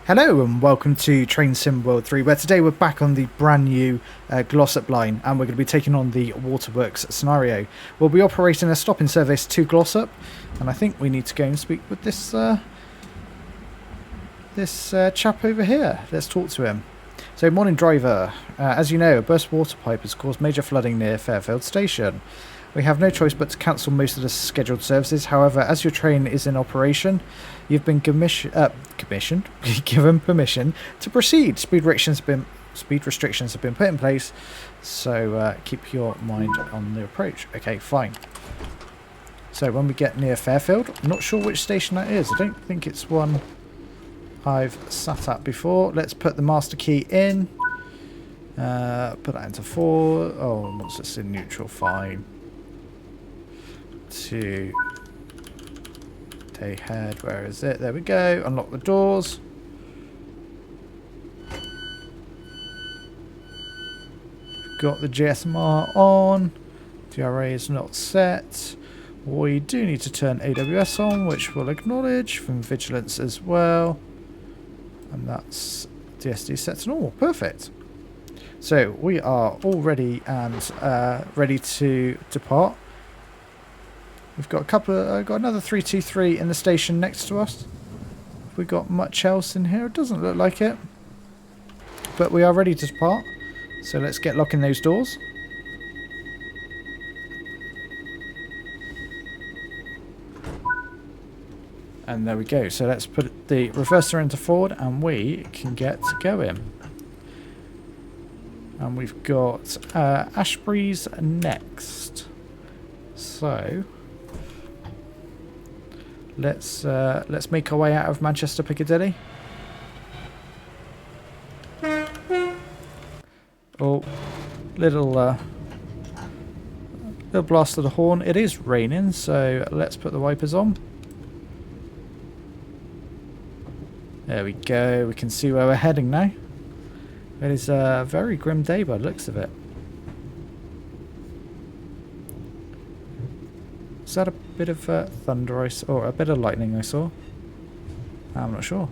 Hello and welcome to Train Sim World 3, where today we're back on the brand new Glossop line and we're going to be taking on the Waterworks scenario. We'll be operating a stopping service to Glossop, and I think we need to go and speak with this chap over here. Let's talk to him. So, morning driver. As you know, a burst water pipe has caused major flooding near Fairfield Station. We have no choice but to cancel most of the scheduled services. However, as your train is in operation, you've been given permission to proceed. Speed restrictions have been put in place, so keep your mind on the approach. Okay, fine. So when we get near Fairfield, I'm not sure which station that is. I don't think it's one I've sat at before. Let's put the master key in. Put that into 4. Oh, once it's in neutral, fine. 2. Day head, where is it? There we go. Unlock the doors. Got the GSMR on. DRA is not set. We do need to turn AWS on, which we'll acknowledge, from vigilance as well. And that's DSD set to normal. Perfect. So we are all ready and ready to depart. We've got got another 323 in the station next to us. Have we got much else in here? It doesn't look like it. But we are ready to depart. So let's get locking those doors. And there we go. So let's put the reverser into forward and we can get going. And we've got Ashbury's next. So let's make our way out of Manchester Piccadilly. Oh, little blast of the horn. It is raining, so let's put the wipers on. There we go. We can see where we're heading now. It is a very grim day by the looks of it. Is that a bit of thunder or a bit of lightning I saw? I'm not sure.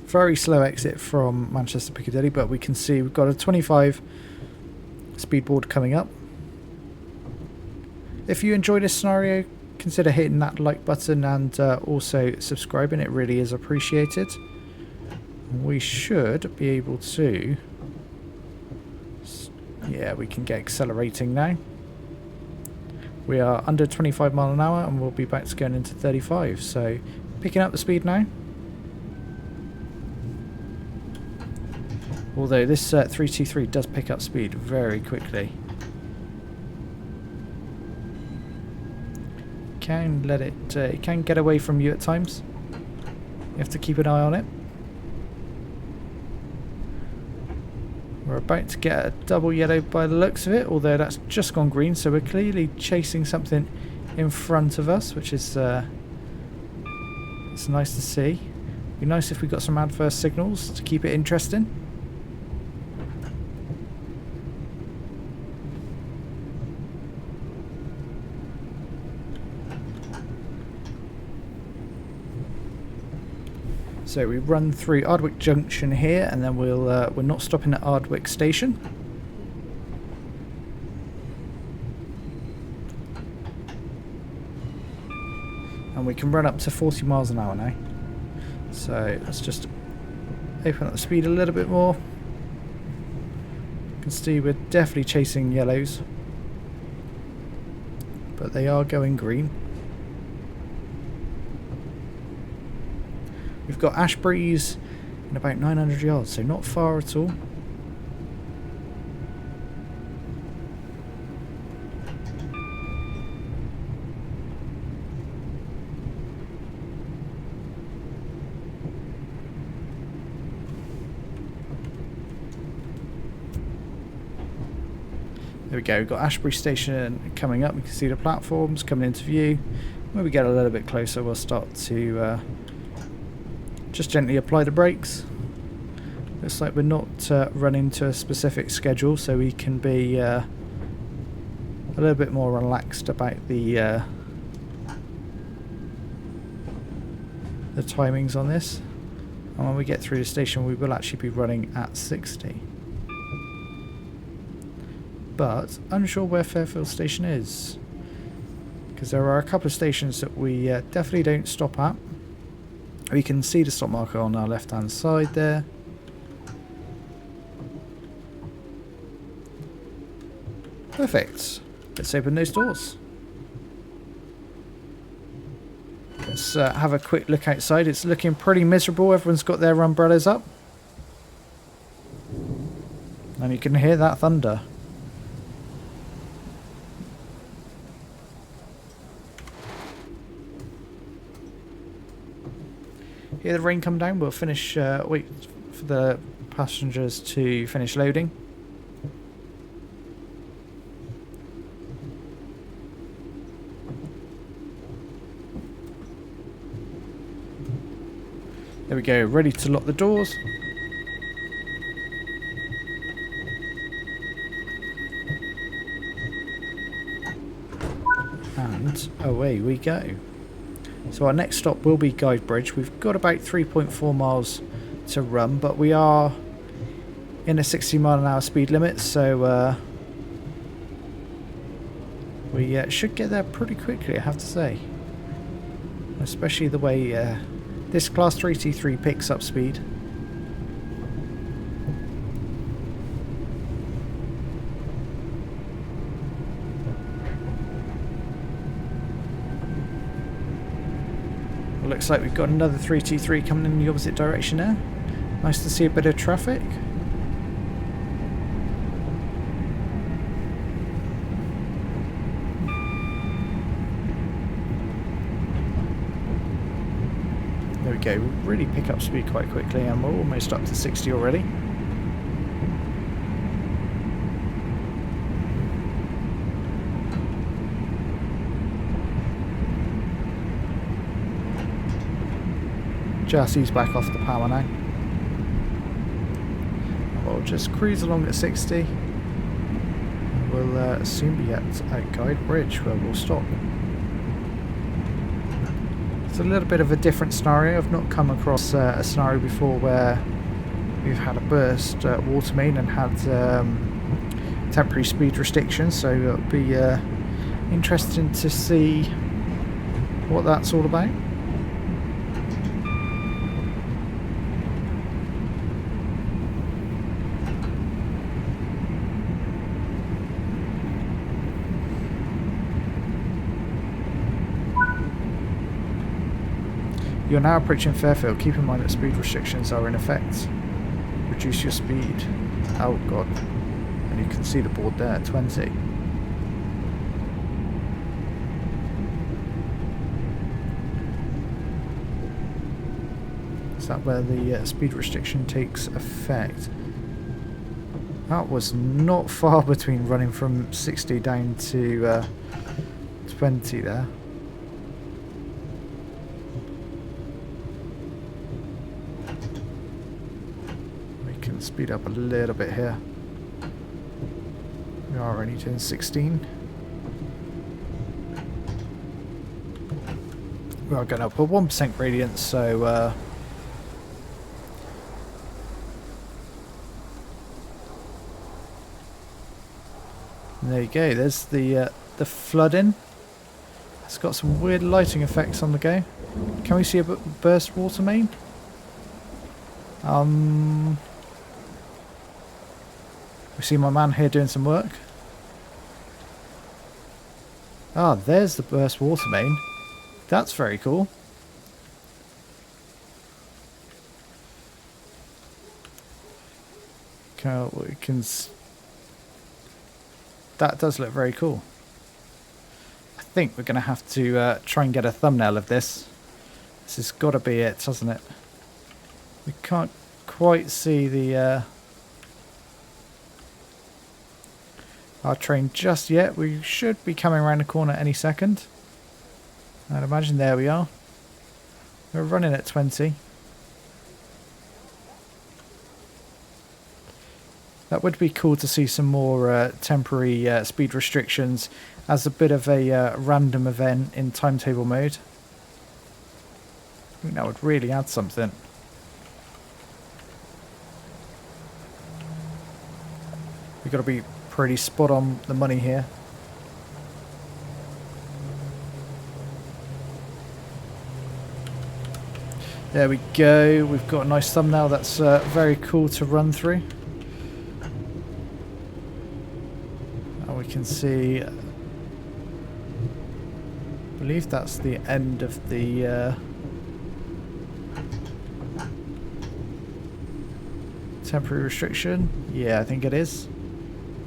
Very slow exit from Manchester Piccadilly, but we can see we've got a 25 speedboard coming up. If you enjoy this scenario, consider hitting that like button and also subscribing. It really is appreciated. We should be able to... Yeah, we can get accelerating now. We are under 25 mile an hour and we'll be back to going into 35. So picking up the speed now. Although this 323 does pick up speed very quickly. Can let it, it can get away from you at times. You have to keep an eye on it. We're about to get a double yellow by the looks of it, although that's just gone green, so we're clearly chasing something in front of us, which is it's nice to see. It'd be nice if we got some adverse signals to keep it interesting. So we run through Ardwick Junction here, and then we're not stopping at Ardwick Station. And we can run up to 40 miles an hour now. So let's just open up the speed a little bit more. You can see we're definitely chasing yellows, but they are going green. We've got Ashbury's in about 900 yards, so not far at all. There we go, we've got Ashbury Station coming up. We can see the platforms coming into view. When we get a little bit closer, we'll start to just gently apply the brakes. Looks like we're not running to a specific schedule, so we can be a a little bit more relaxed about the timings on this. And when we get through the station, we will actually be running at 60. But unsure where Fairfield Station is, because there are a couple of stations that we definitely don't stop at. We can see the stop marker on our left hand side there. Perfect. Let's open those doors. Let's have a quick look outside. It's looking pretty miserable. Everyone's got their umbrellas up. And you can hear that thunder. Hear the rain come down. We'll finish, wait for the passengers to finish loading. There we go, ready to lock the doors. And away we go. So our next stop will be Guide Bridge. We've got about 3.4 miles to run, but we are in a 60-mile-an-hour speed limit, so we should get there pretty quickly, I have to say. Especially the way this Class 3 T3 picks up speed. Looks like we've got another 3T3 coming in the opposite direction now. Nice to see a bit of traffic. There we go, we really pick up speed quite quickly and we're almost up to 60 already. Just ease back off the power now. We'll just cruise along at 60. We'll soon be at Guide Bridge where we'll stop. It's a little bit of a different scenario. I've not come across a scenario before where we've had a burst water main and had temporary speed restrictions, so it'll be interesting to see what that's all about. You're now approaching Fairfield. Keep in mind that speed restrictions are in effect. Reduce your speed. Oh god. And you can see the board there, 20. Is that where the speed restriction takes effect? That was not far between running from 60 down to 20 there. Speed up a little bit here. We are only doing 16. We are going up a 1% gradient, so there you go. There's the flooding. It's got some weird lighting effects on the go. Can we see a burst water main? We see my man here doing some work. Ah, there's the burst water main. That's very cool. That does look very cool. I think we're going to have to try and get a thumbnail of this. This has got to be it, hasn't it? We can't quite see the our train just yet. We should be coming around the corner any second. I'd imagine. There we are. We're running at 20. That would be cool to see some more temporary speed restrictions as a bit of a random event in timetable mode. I think that would really add something. We've got to be pretty spot on the money here. There we go. We've got a nice thumbnail that's very cool to run through. And we can see, I believe that's the end of the temporary restriction. Yeah, I think it is.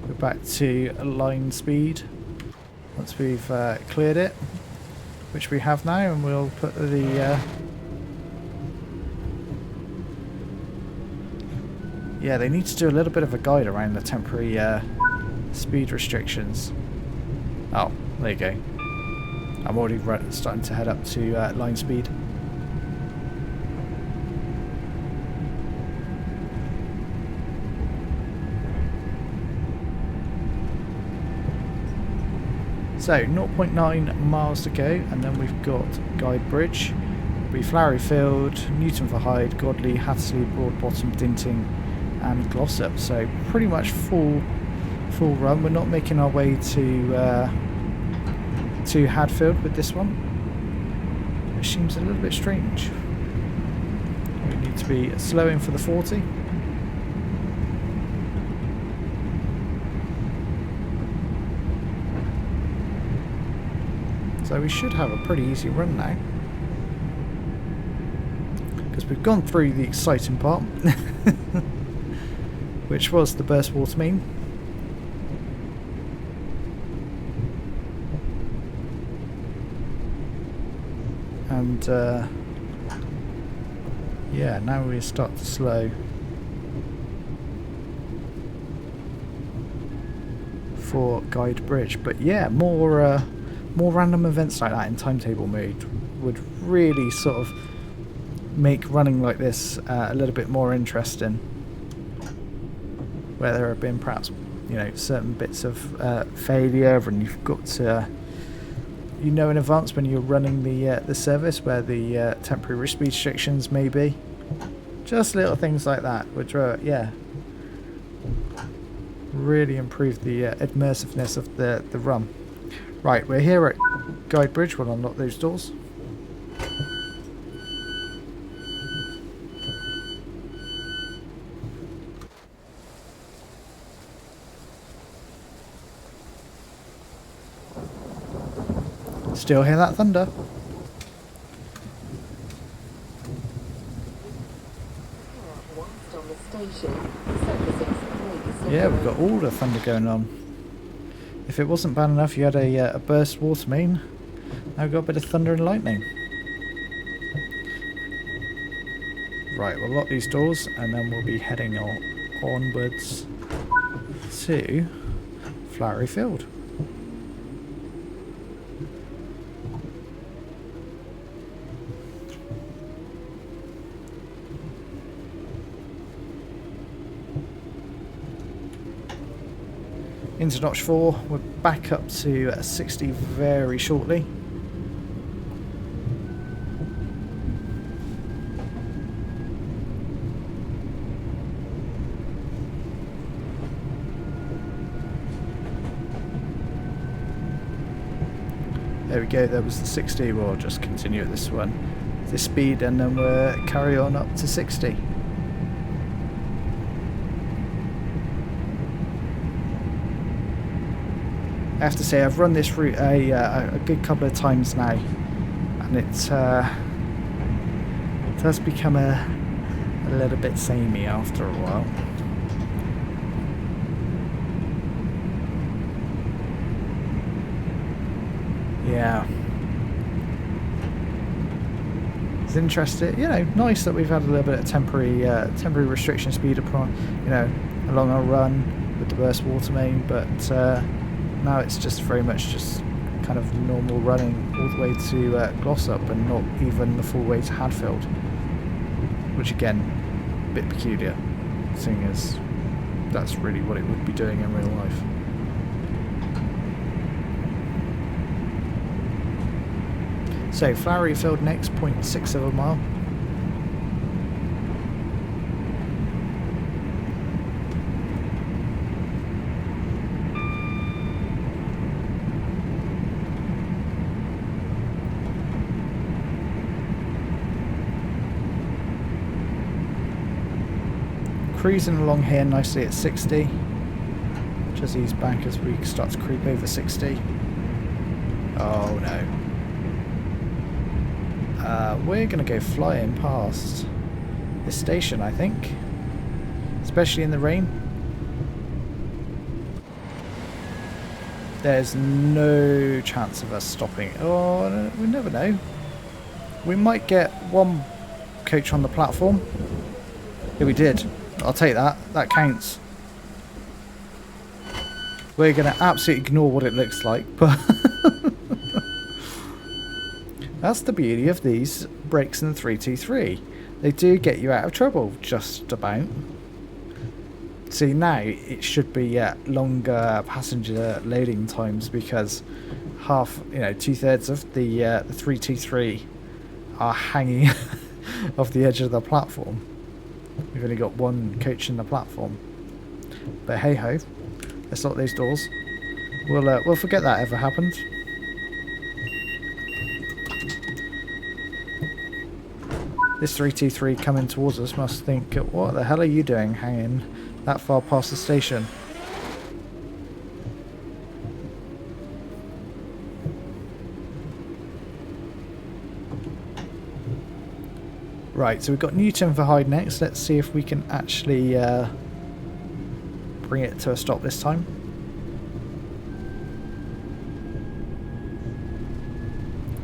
We're back to line speed once we've cleared it, which we have now, and we'll put the yeah, they need to do a little bit of a guide around the temporary speed restrictions. Oh, there you go. I'm already starting to head up to line speed. So 0.9 miles to go, and then we've got Guide Bridge, Flowery Field, Newton for Hyde, Godley, Hathersley, Broadbottom, Dinting, and Glossop. So pretty much full run. We're not making our way to Hadfield with this one, which seems a little bit strange. We need to be slowing for the 40. So we should have a pretty easy run now, because we've gone through the exciting part, which was the burst water main. And yeah, now we start to slow for Guide Bridge. But yeah, more random events like that in timetable mode would really sort of make running like this a little bit more interesting, where there have been perhaps, you know, certain bits of failure, and you've got to, you know, in advance when you're running the service where the temporary speed restrictions may be. Just little things like that which are, yeah, really improve the immersiveness of the run. Right, we're here at Guide Bridge. We'll unlock those doors. Still hear that thunder. Yeah, we've got all the thunder going on. If it wasn't bad enough you had a burst water main, now we've got a bit of thunder and lightning. Right, we'll lock these doors and then we'll be heading onwards to Flowery Field. Into notch 4, we're back up to 60 very shortly. There we go, there was the 60, we'll just continue at this speed, and then we'll carry on up to 60. I have to say, I've run this route a good couple of times now, and it does become a little bit samey after a while. Yeah. It's interesting, you know, nice that we've had a little bit of temporary restriction speed upon, you know, along our run with the burst water main, but now it's just very much just kind of normal running all the way to Glossop, and not even the full way to Hadfield, which again, a bit peculiar, seeing as That's really what it would be doing in real life. So, Flowery Field next, 0.6 of a mile. Cruising along here nicely at 60. Just ease back as we start to creep over 60. Oh no. We're going to go flying past this station, I think. Especially in the rain. There's no chance of us stopping. Oh, we never know. We might get one coach on the platform. Yeah, we did. I'll take that. That counts. We're going to absolutely ignore what it looks like, but that's the beauty of these brakes in the 323. They do get you out of trouble, just about. See, now it should be longer passenger loading times because half, two-thirds of the 323 are hanging off the edge of the platform. We've only got one coach in the platform. But hey ho, let's lock those doors. We'll forget that ever happened. This 323 coming towards us must think, what the hell are you doing hanging that far past the station? Right, so we've got Newton for Hyde next. Let's see if we can actually bring it to a stop this time.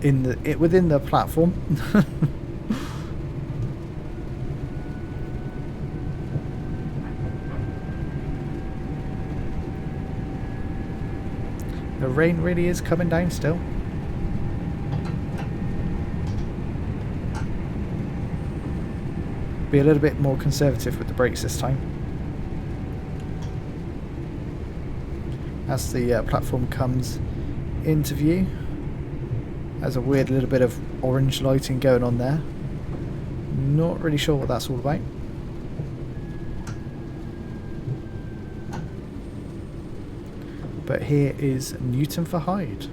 Within the platform. The rain really is coming down still. Be a little bit more conservative with the brakes this time. As the platform comes into view, there's a weird little bit of orange lighting going on there. Not really sure what that's all about. But here is Newton for Hyde.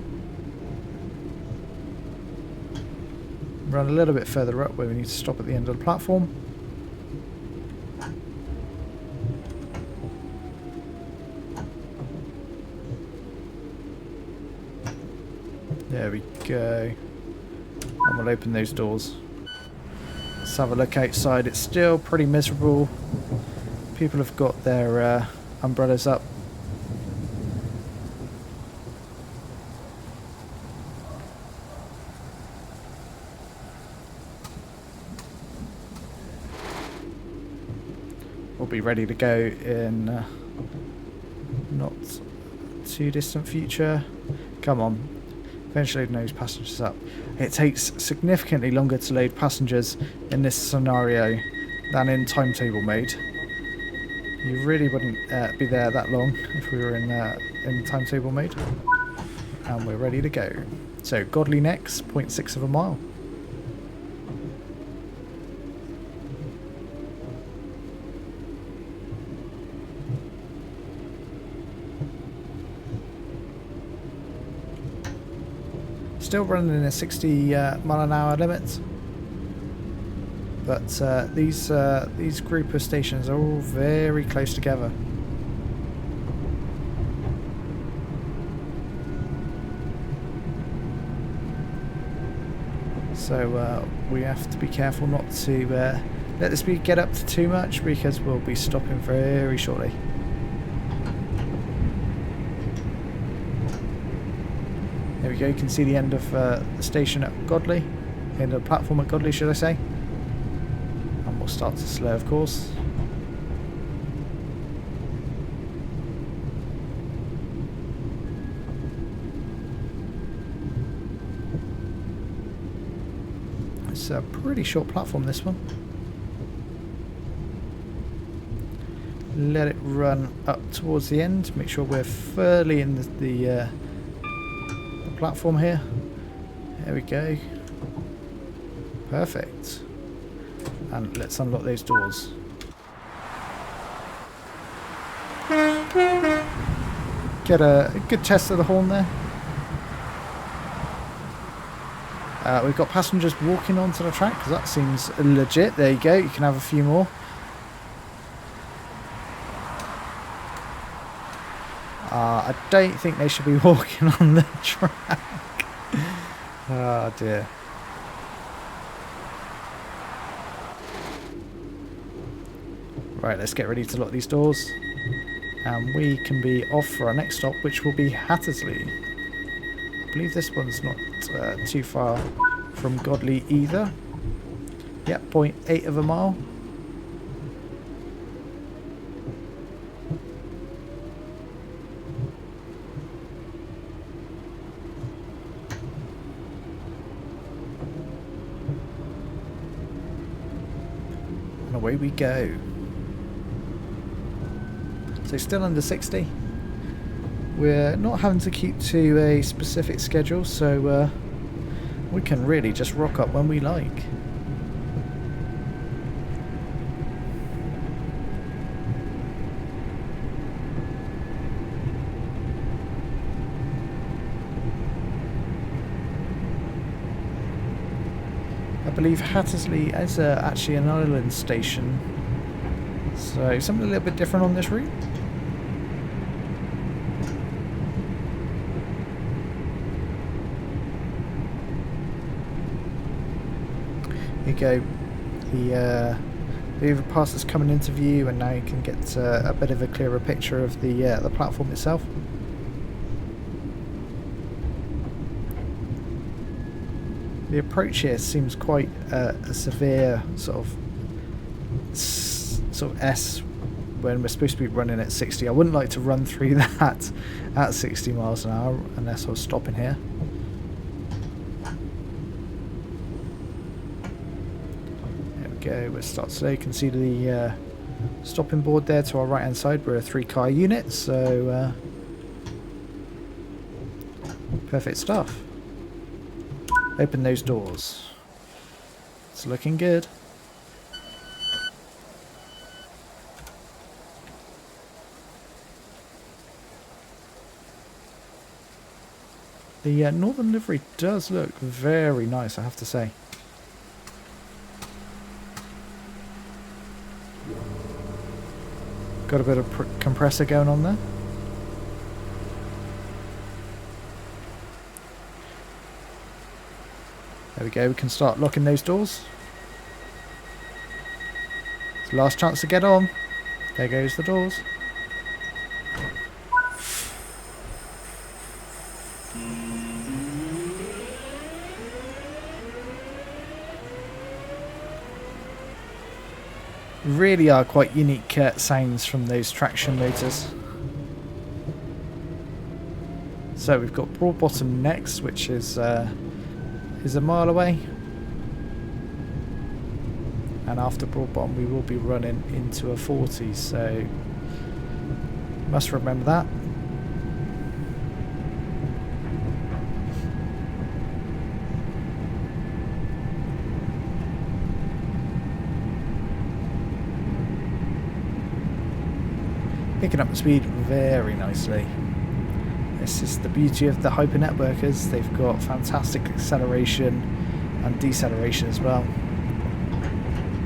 Run a little bit further up where we need to stop at the end of the platform. There we go. And we'll open those doors. Let's have a look outside. It's still pretty miserable. People have got their umbrellas up. We'll be ready to go in not too distant future. Come on. Finish loading those passengers up. It takes significantly longer to load passengers in this scenario than in timetable mode. You really wouldn't be there that long if we were in timetable mode. And we're ready to go. So Godley next, 0.6 of a mile. Still running in a 60 mile an hour limit, but these group of stations are all very close together. So we have to be careful not to let the speed get up to too much, because we'll be stopping very shortly. There we go, you can see the end of the station at Godley, end of the platform at Godley, should I say. And we'll start to slow, of course. It's a pretty short platform, this one. Let it run up towards the end. Make sure we're firmly in the platform here. There we go. Perfect. And let's unlock those doors. Get a good test of the horn there. We've got passengers walking onto the track because that seems legit. There you go. You can have a few more. I don't think they should be walking on the track. Oh dear. Right, let's get ready to lock these doors. And we can be off for our next stop, which will be Hattersley. I believe this one's not too far from Godley either. Yep, 0.8 of a mile. And away we go. So still under 60. We're not having to keep to a specific schedule, so we can really just rock up when we like. I believe Hattersley is actually an island station, so something a little bit different on this route. Here you go, the overpass is coming into view, and now you can get a bit of a clearer picture of the platform itself. The approach here seems quite a severe sort of S when we're supposed to be running at 60. I wouldn't like to run through that at 60 miles an hour unless I was stopping here. Go, we'll start slow. You can see the stopping board there to our right hand side. We're a 3-car unit, so perfect stuff. Open those doors. It's looking good. The northern livery does look very nice, I have to say. Got a bit of compressor going on there. There we go, we can start locking those doors. It's the last chance to get on. There goes the doors. Really are quite unique sounds from those traction motors. So we've got Broad Bottom next, which is a mile away, and after Broad Bottom we will be running into a 40, so must remember that. Picking up the speed very nicely. This is the beauty of the hyper networkers. They've got fantastic acceleration and deceleration as well.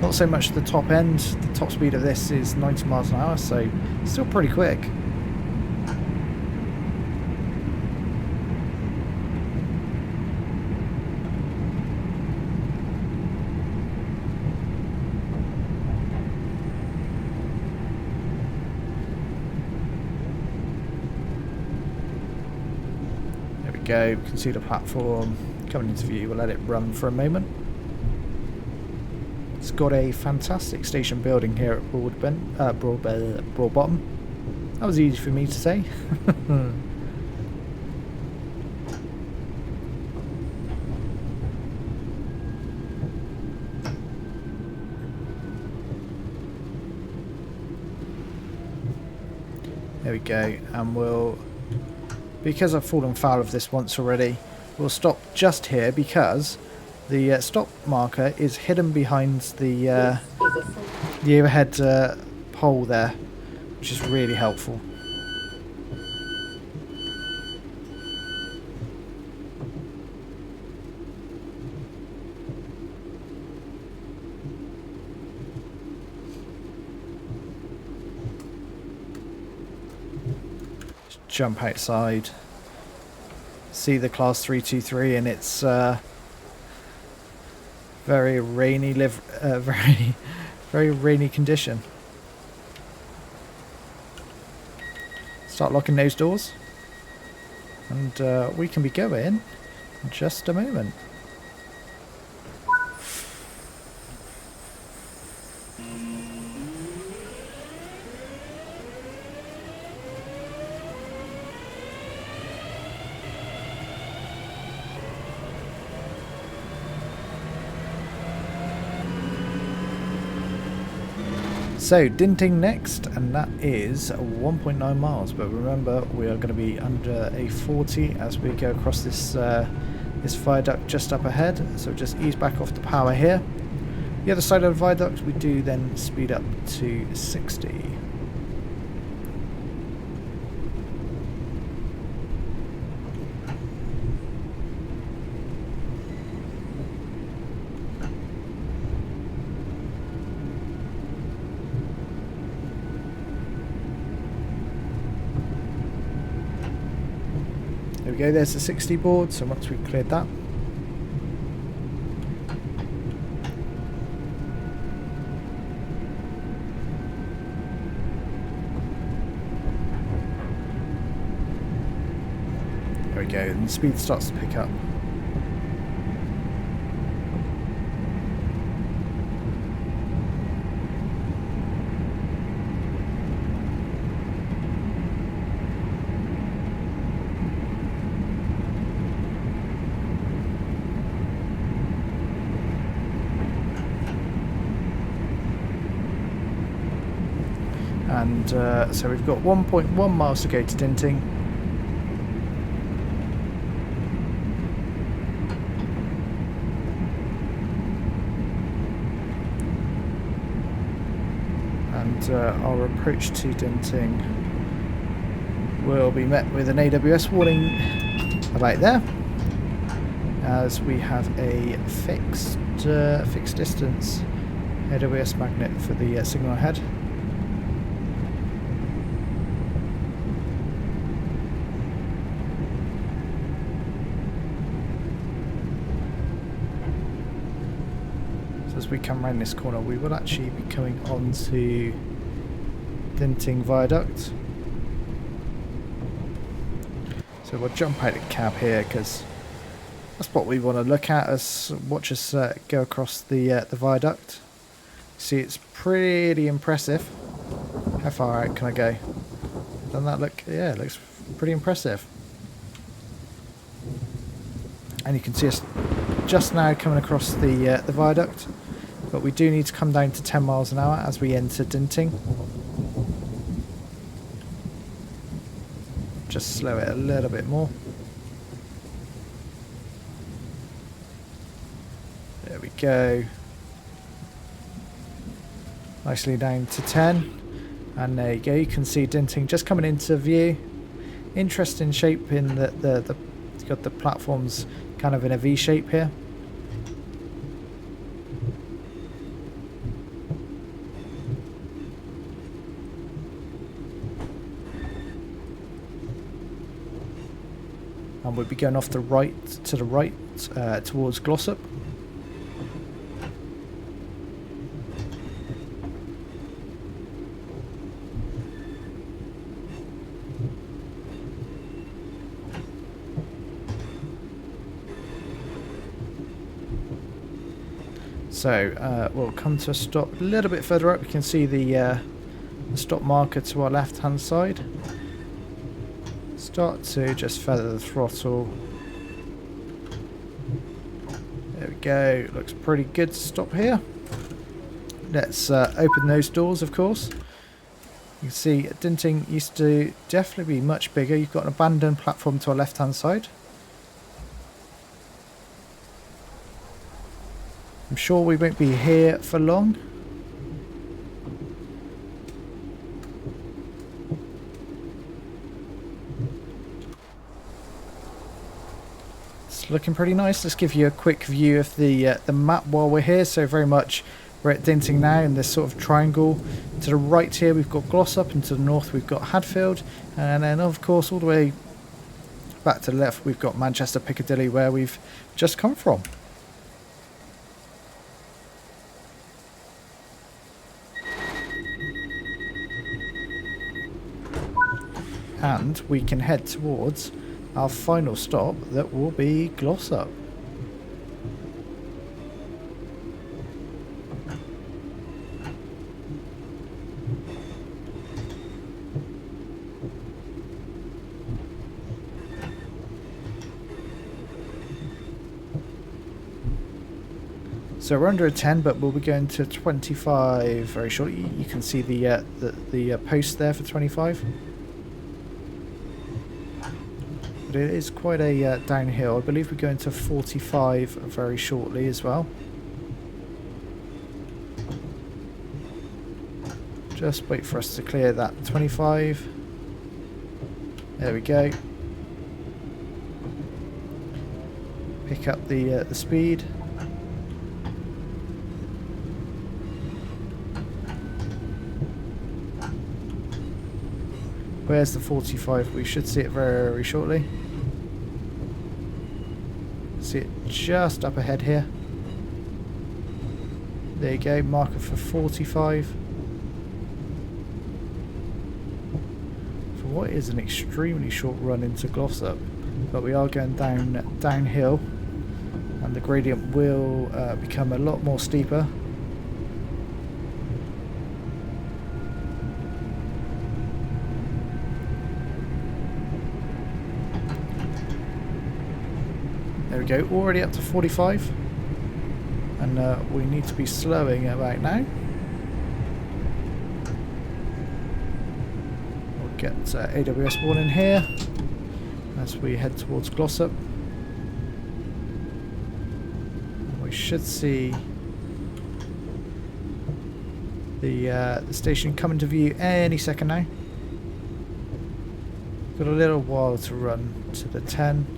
Not so much the top end. The top speed of this is 90 miles an hour, so still pretty quick. Go. We can see the platform coming into view. We'll let it run for a moment. It's got a fantastic station building here at Broad Bottom. That was easy for me to say. There we go. And we'll, because I've fallen foul of this once already, we'll stop just here because the stop marker is hidden behind the overhead pole there, which is really helpful. Just jump outside, see the class 323 in its very rainy very rainy condition. Start locking those doors, and we can be going in just a moment. So, Dinting next, and that is 1.9 miles, but remember we are going to be under a 40 as we go across this this viaduct just up ahead, so just ease back off the power here. The other side of the viaduct we do then speed up to 60. There we go, there's the 60 board, so once we've cleared that. There we go, and the speed starts to pick up. And so we've got 1.1 miles to go to Dinting. And our approach to Dinting will be met with an AWS warning about there, as we have a fixed distance AWS magnet for the signal ahead. As we come round this corner, we will actually be coming onto Dinting Viaduct. So we'll jump out of the cab here because that's what we want to look at as watch us go across the viaduct. See, it's pretty impressive. How far out can I go? Doesn't that look? Yeah, it looks pretty impressive. And you can see us just now coming across the viaduct. But we do need to come down to 10 miles an hour as we enter Dinting. Just slow it a little bit more. There we go. Nicely down to 10. And there you go, you can see Dinting just coming into view. Interesting shape in the it's got the platforms kind of in a V shape here. And we'll be going off the right to the right towards Glossop. So we'll come to a stop a little bit further up. You can see the stop marker to our left hand side. Start to just feather the throttle. There we go. Looks pretty good to stop here. Let's open those doors, of course. You can see Dinting used to definitely be much bigger. You've got an abandoned platform to our left-hand side. I'm sure we won't be here for long. It's looking pretty nice. Let's give you a quick view of the map while we're here. So very much we're at Dinting now in this sort of triangle. To the right here we've got Glossop, and to the north we've got Hadfield, and then of course all the way back to the left we've got Manchester Piccadilly, where we've just come from. And we can head towards our final stop, that will be Glossop. So we're under a 10, but we'll be going to 25 very shortly. You can see the post there for 25. But it is quite a downhill. I believe we're going to 45 very shortly as well. Just wait for us to clear that 25. There we go. Pick up the speed. Where's the 45? We should see it very, very shortly. See it just up ahead here. There you go, marker for 45. For what is an extremely short run into Glossop, but we are going downhill, and the gradient will become a lot more steeper. There we go, already up to 45, and we need to be slowing about now. We'll get AWS 1 in here as we head towards Glossop. We should see the station come into view any second now. Got a little while to run to the 10.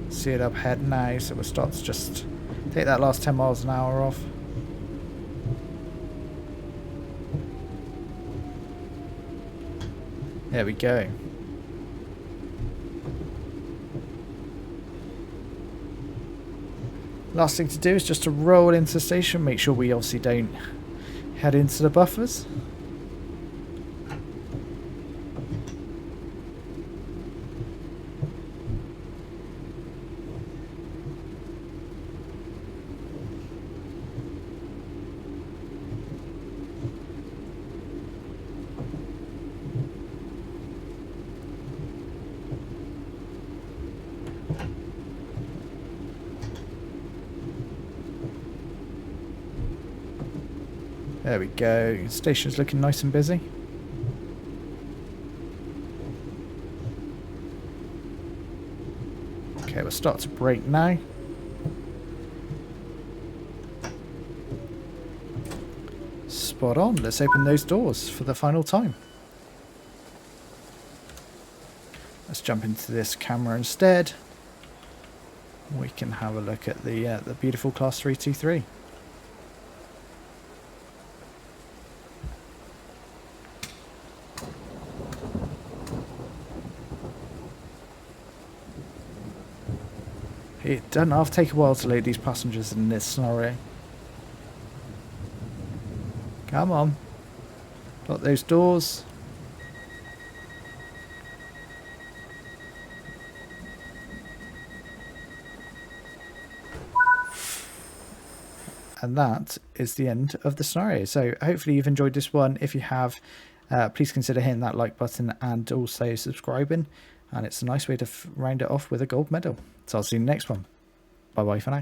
See it up ahead now, so we'll start to just take that last 10 miles an hour off. There we go. Last thing to do is just to roll into the station. Make sure we obviously don't head into the buffers. There we go. Station's looking nice and busy. Okay, we'll start to brake now. Spot on. Let's open those doors for the final time. Let's jump into this camera instead. We can have a look at the beautiful Class 323. It doesn't have to take a while to load these passengers in this scenario. Come on. Lock those doors. And that is the end of the scenario. So hopefully you've enjoyed this one. If you have, please consider hitting that like button and also subscribing. And it's a nice way to round it off with a gold medal. So I'll see you in the next one. Bye bye for now.